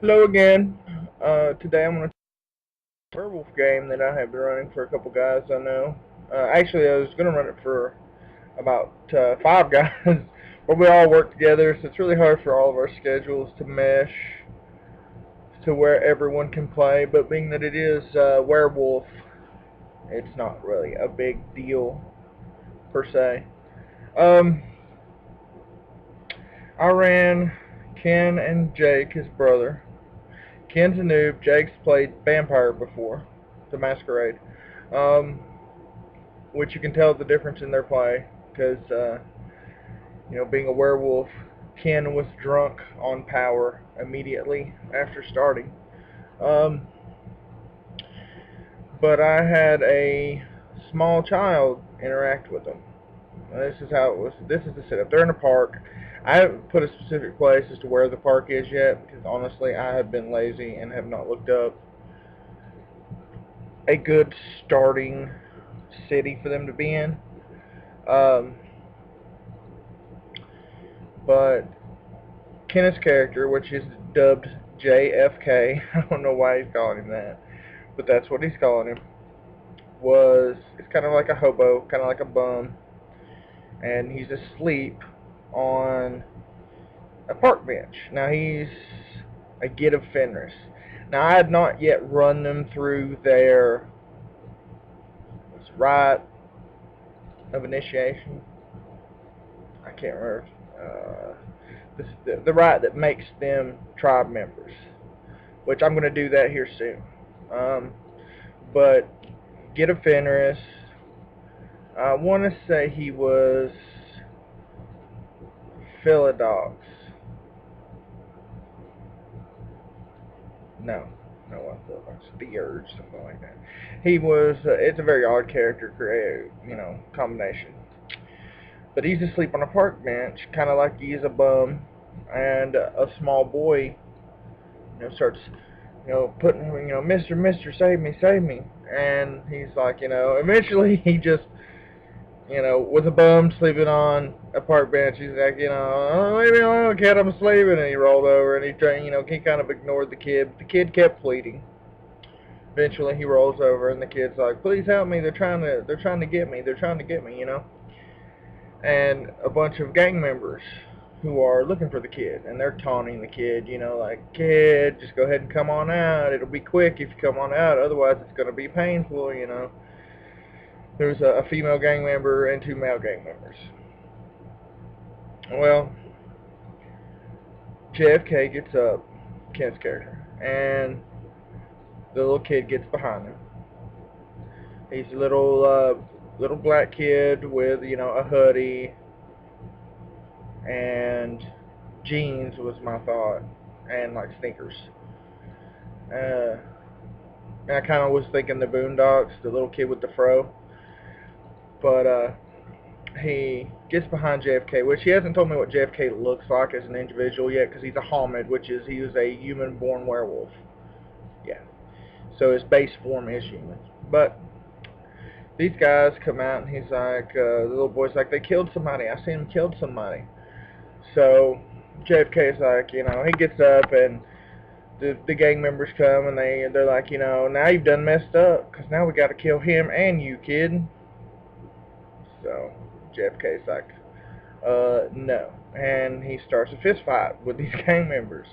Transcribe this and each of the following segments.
Hello again. Today I'm going to talk about a werewolf game that I have been running for a couple guys I know. Actually, I was going to run it for about 5 guys, but we all work together, so it's really hard for all of our schedules to mesh to where everyone can play. But being that it is werewolf, it's not really a big deal per se. Um, I ran Ken and Jake, his brother. Ken's a noob. Jake's played Vampire before, the Masquerade. Um, which you can tell the difference in their play because being a werewolf, Ken was drunk on power immediately after starting. Um, but I had a small child interact with them. This is how it was. This is the setup. They're in a park. I haven't put a specific place as to where the park is yet because honestly, I have been lazy and have not looked up a good starting city for them to be in. Um, but Kenneth's character, which is dubbed JFK, I don't know why he's calling him that, but that's what he's calling him, it's kind of like a hobo, kind of like a bum, and he's asleep on a park bench. Now he's a Git of Fenris. Now I had not yet run them through their rite of initiation. I can't remember. The rite that makes them tribe members, which I'm going to do that here soon. But Get a Fenris, I want to say he was Philodox. No, no, it wasn't Philodox. The Urge, something like that. He was. It's a very odd character, combination. But he's asleep on a park bench, kind of like he's a bum, and a small boy, starts, putting, Mister, Mister, save me, and he's like, eventually he just with a bum sleeping on a park bench. He's like, oh, leave me alone, kid, I'm sleeping. And he rolled over and he kind of ignored the kid. The kid kept pleading. Eventually, he rolls over and the kid's like, please help me. They're trying to get me. They're trying to get me. And a bunch of gang members who are looking for the kid, and they're taunting the kid, like, kid, just go ahead and come on out. It'll be quick if you come on out. Otherwise, it's going to be painful. There's a female gang member and 2 male gang members. Well, JFK gets up, Ken's character, and the little kid gets behind him. He's a little black kid with a hoodie and jeans was my thought, and like sneakers. Uh, and I kind of was thinking the Boondocks, the little kid with the fro, but he gets behind JFK, which he hasn't told me what JFK looks like as an individual yet, because he's a Homid, which is he was a human-born werewolf. Yeah. So his base form is human. But these guys come out, and he's like, the little boy's like, they killed somebody. I seen him killed somebody. So JFK's like, he gets up, and the gang members come, and they're like, now you've done messed up, because now we got to kill him and you, kid. So JFK's like, no. And he starts a fist fight with these gang members.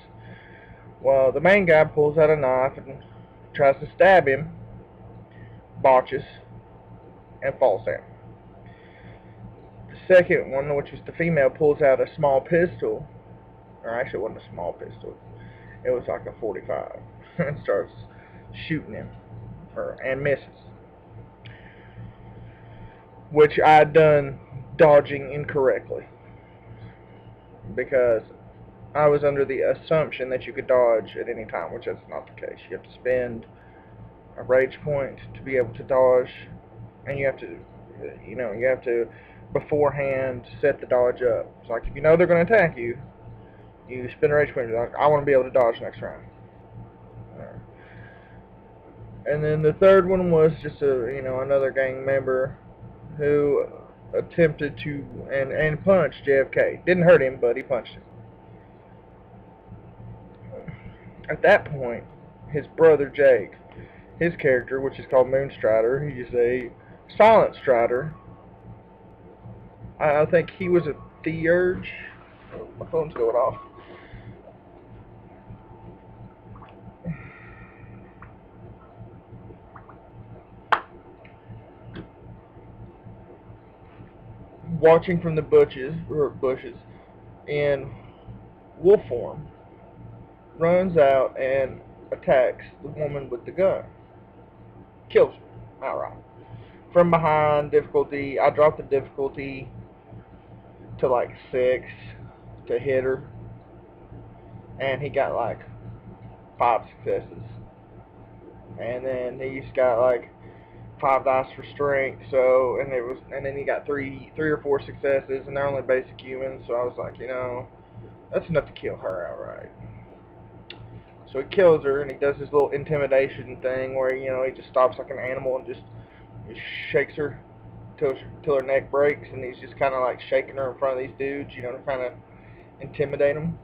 Well, the main guy pulls out a knife and tries to stab him, botches, and falls down. The second one, which is the female, pulls out a small pistol, or actually it wasn't a small pistol, it was like a 45, and starts shooting him, and misses. Which I had done dodging incorrectly, because I was under the assumption that you could dodge at any time, which is not the case. You have to spend a rage point to be able to dodge, and you have to beforehand set the dodge up. It's like if you know they're going to attack you, you spend a rage point. Like, I want to be able to dodge next round. And then the third one was just another gang member who attempted to and punched JFK. Didn't hurt him, but he punched him. At that point, his brother Jake, his character, which is called Moonstrider, he's a silent strider. I think he was a Theurge. Oh, my phone's going off. Watching from the bushes in wolf form, runs out and attacks the woman with the gun. Kills her outright. From behind, difficulty, I dropped the difficulty to like 6 to hit her, and he got like 5 successes. And then he's got like 5 dice for strength, so, and then he got three or 4 successes, and they're only basic humans, so I was like, that's enough to kill her outright. So he kills her, and he does his little intimidation thing where, he just stops like an animal and just shakes her till her neck breaks, and he's just kind of like shaking her in front of these dudes, to kind of intimidate them.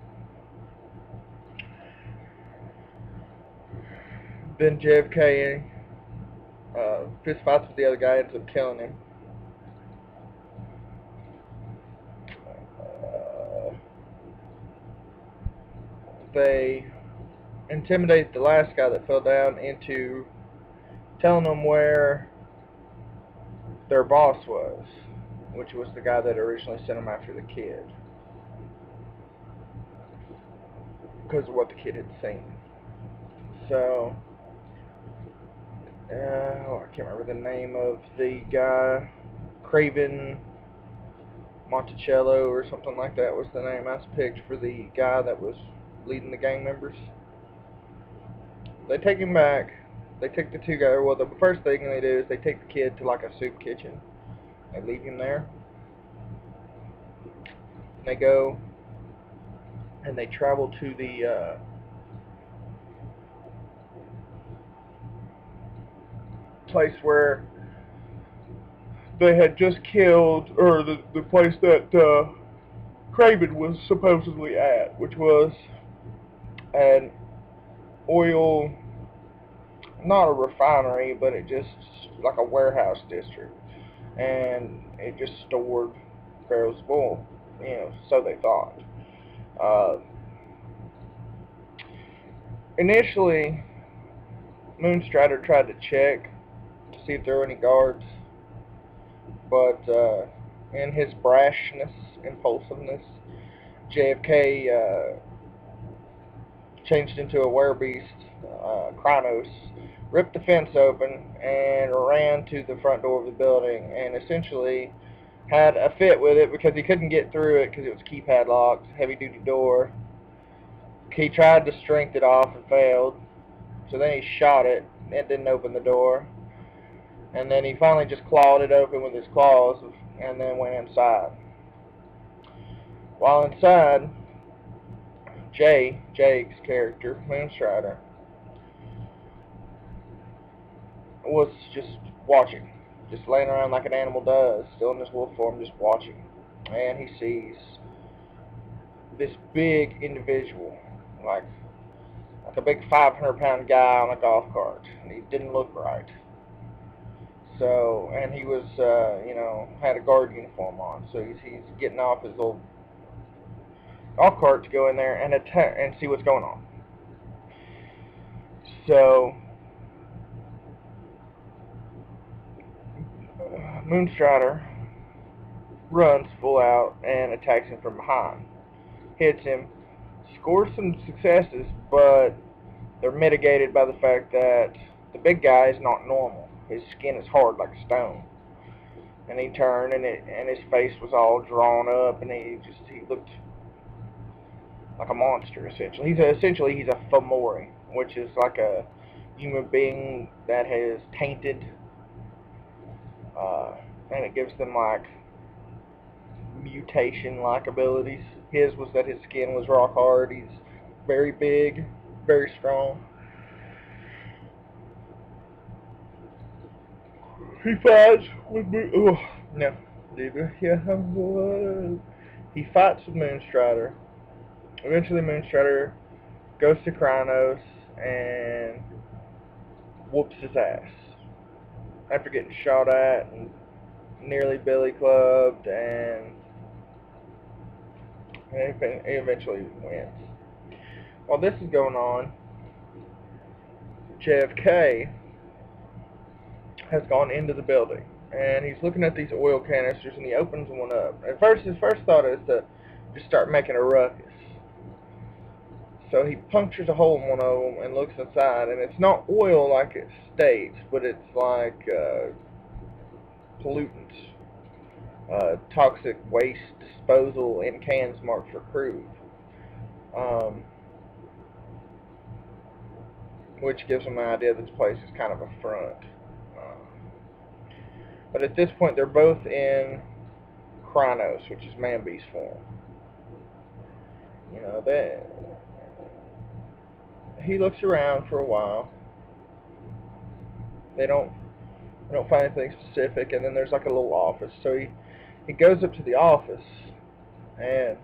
Then JFK fist fights with the other guy, ends up killing him. They intimidate the last guy that fell down into telling them where their boss was, which was the guy that originally sent them after the kid, because of what the kid had seen. So, I can't remember the name of the guy. Craven Monticello or something like that was the name I picked for the guy that was leading the gang members. They take him back. They take the 2 guys. Well, the first thing they do is they take the kid to like a soup kitchen. They leave him there. They go and they travel to the place where they had just killed, or the place that Craven was supposedly at, which was an oil, not a refinery, but it just like a warehouse district, and it just stored barrels of oil, so they thought. Initially, Moonstrider tried to check to see if there were any guards, but in his brashness, impulsiveness, JFK changed into a werebeast, Kronos, ripped the fence open and ran to the front door of the building, and essentially had a fit with it because he couldn't get through it because it was keypad locked, heavy duty door. He tried to strength it off and failed, so then he shot it. It didn't open the door, and then he finally just clawed it open with his claws and then went inside. While inside, Jake's character, Moonstrider, was just watching, just laying around like an animal does, still in his wolf form, just watching. And he sees this big individual, like a big 500-pound guy on a golf cart, and he didn't look right. So, and he was, had a guard uniform on, so he's getting off his old golf cart to go in there and attack and see what's going on. So, Moonstrider runs full out and attacks him from behind. Hits him, scores some successes, but they're mitigated by the fact that the big guy is not normal. His skin is hard like a stone. And he turned, and his face was all drawn up, and he looked like a monster, essentially. He's a Fomori, which is like a human being that has tainted, and it gives them like mutation-like abilities. His was that his skin was rock hard. He's very big, very strong. He fights with He fights with Moonstrider. Eventually, Moonstrider goes to Kronos and whoops his ass after getting shot at and nearly billy clubbed, and he eventually wins. While this is going on, JFK has gone into the building, and he's looking at these oil canisters, and he opens one up. At first, his first thought is to just start making a ruckus. So he punctures a hole in one of them and looks inside, and it's not oil like it states, but it's like pollutants, toxic waste disposal in cans marked for crude, which gives them an idea that this place is kind of a front. But at this point, they're both in Kronos, which is man-beast form. You know, he looks around for a while. They don't find anything specific, and then there's like a little office. So he goes up to the office, and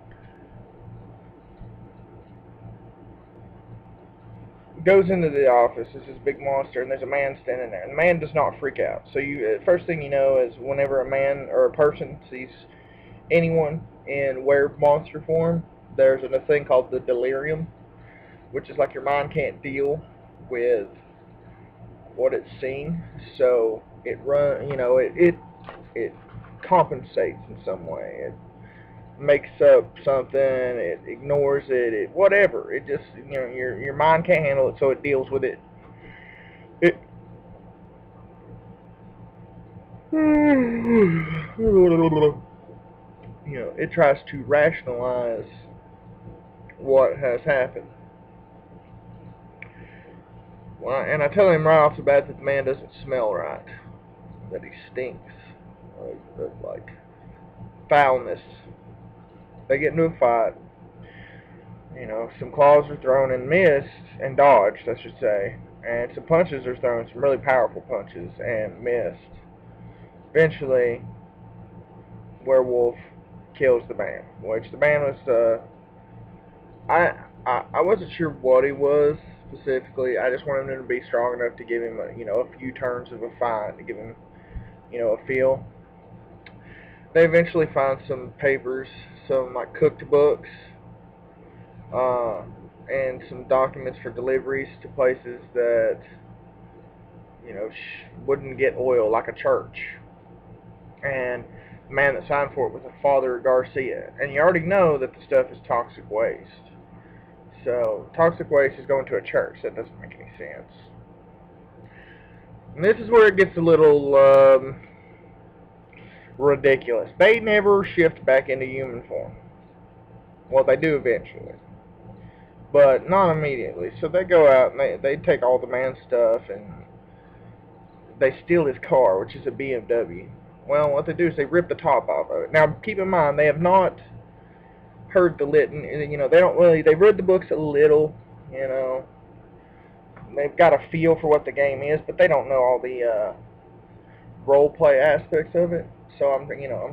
goes into the office. There's this big monster, and there's a man standing there. And the man does not freak out. So first thing you know is whenever a man or a person sees anyone in monster form, there's a thing called the delirium, which is like your mind can't deal with what it's seen, so it compensates in some way. It makes up something, it ignores it, whatever. It just, your mind can't handle it, so it deals with it. It tries to rationalize what has happened. Well, and I tell him right off the bat that the man doesn't smell right, that he stinks of like foulness. They get into a fight. Some claws are thrown and missed, and dodged, I should say, and some punches are thrown, some really powerful punches, and missed. Eventually, Werewolf kills the man, which the man was, I wasn't sure what he was specifically. I just wanted him to be strong enough to give him a few turns of a fight, to give him a feel. They eventually find some papers, some like cooked books, and some documents for deliveries to places that wouldn't get oil, like a church. And the man that signed for it was a Father Garcia, and you already know that the stuff is toxic waste. So toxic waste is going to a church. That doesn't make any sense. And this is where it gets a little ridiculous. They never shift back into human form. Well, they do eventually, but not immediately. So they go out and they take all the man's stuff, and they steal his car, which is a BMW. Well, what they do is they rip the top off of it. Now, keep in mind, they have not heard the litany. They've read the books a little, They've got a feel for what the game is, but they don't know all the role play aspects of it. So I'm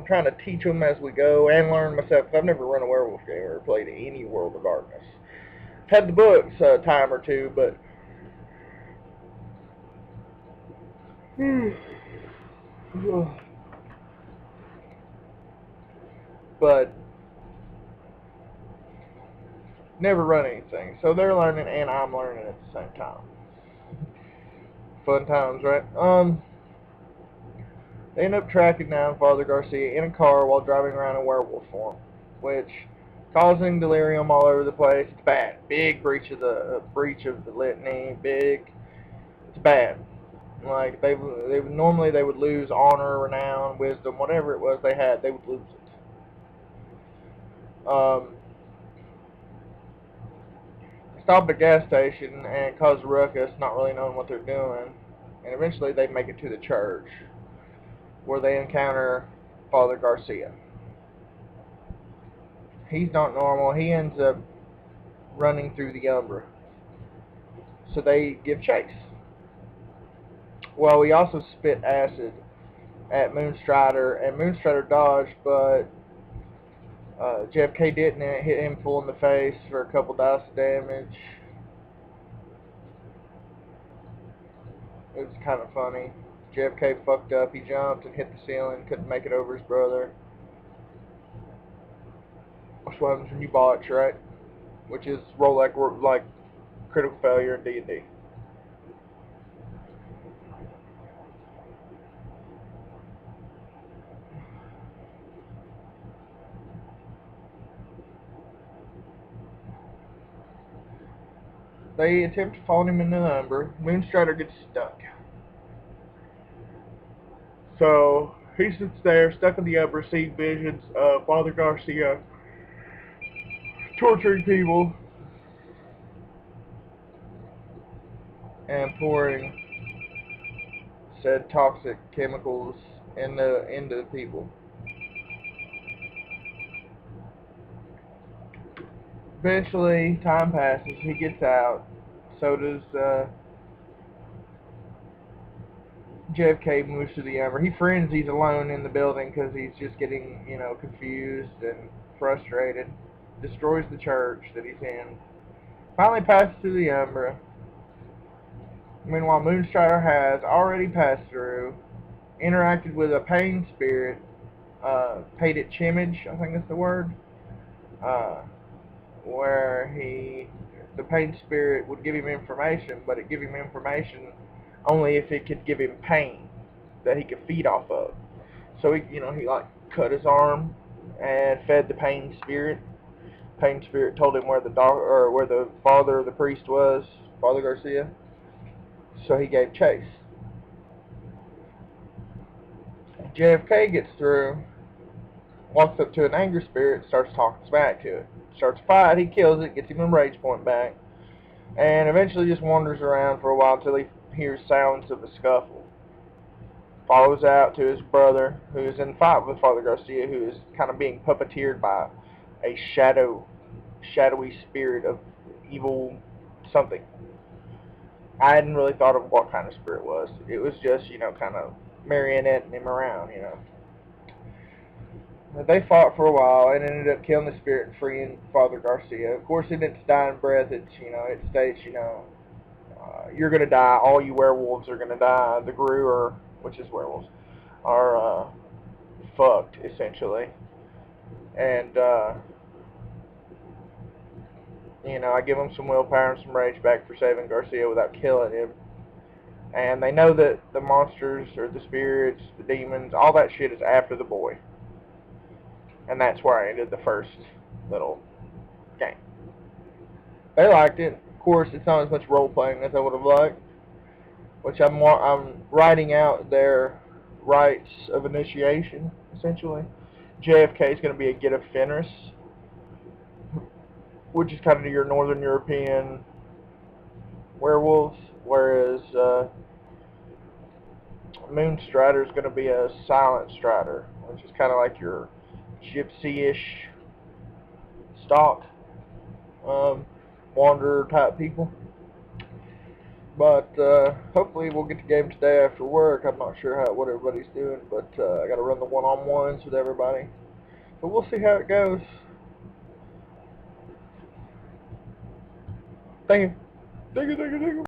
trying to teach them as we go and learn myself. I've never run a werewolf game or played any World of Darkness. Had the books a time or two, but never run anything. So they're learning and I'm learning at the same time. Fun times, right? They end up tracking down Father Garcia in a car while driving around in werewolf form, which causing delirium all over the place. It's bad. Big breach of the litany. Big. It's bad. Like they would lose honor, renown, wisdom, whatever it was they had. They would lose it. Stop at a gas station and cause a ruckus, not really knowing what they're doing, and eventually they make it to the church, where they encounter Father Garcia. He's not normal. He ends up running through the Umbra. So they give chase. Well, he also spit acid at Moonstrider, and Moonstrider dodged, but JFK didn't. It hit him full in the face for a couple dice of damage. It was kind of funny. JFK fucked up. He jumped and hit the ceiling. Couldn't make it over his brother. That's what happens when you botch, right? Which is roll like critical failure in D&D. They attempt to follow him into the Umber. Moonstrider gets stuck. So he sits there, stuck in the Umber, seeing visions of Father Garcia torturing people and pouring said toxic chemicals into the people. Eventually, time passes. He gets out. So does JFK moves to the Umber. He frenzies alone in the building because he's just getting, confused and frustrated. Destroys the church that he's in. Finally passes through the Umber. Meanwhile, Moonstrider has already passed through, interacted with a pain spirit, paid it chimage, I think that's the word, where the pain spirit would give him information, but it gave him information only if it could give him pain that he could feed off of. So he like cut his arm and fed the pain spirit. Pain spirit told him where the father of the priest was, Father Garcia. So he gave chase. JFK gets through, walks up to an anger spirit, starts talking smack to it. Starts a fight, he kills it, gets him a rage point back, and eventually just wanders around for a while until he hears sounds of a scuffle. Follows out to his brother, who is in fight with Father Garcia, who is kind of being puppeteered by a shadowy spirit of evil something. I hadn't really thought of what kind of spirit it was. It was just, kind of marionetting him around, They fought for a while and ended up killing the spirit and freeing Father Garcia. Of course, in its dying breath, it states, you're going to die. All you werewolves are going to die. The Gru, which is werewolves, are fucked, essentially. And, I give them some willpower and some rage back for saving Garcia without killing him. And they know that the monsters, or the spirits, the demons, all that shit is after the boy. And that's where I ended the first little game. They liked it. Of course, it's not as much role-playing as I would have liked, which I'm writing out their rites of initiation, essentially. JFK is going to be a Get of Fenris, which is kind of your Northern European werewolves, whereas Moonstrider is going to be a Silent Strider, which is kind of like your gypsy-ish stock, wanderer type people. But hopefully we'll get the game today after work. I'm not sure what everybody's doing, but I got to run the one-on-ones with everybody. But we'll see how it goes. Thank you. Thank you.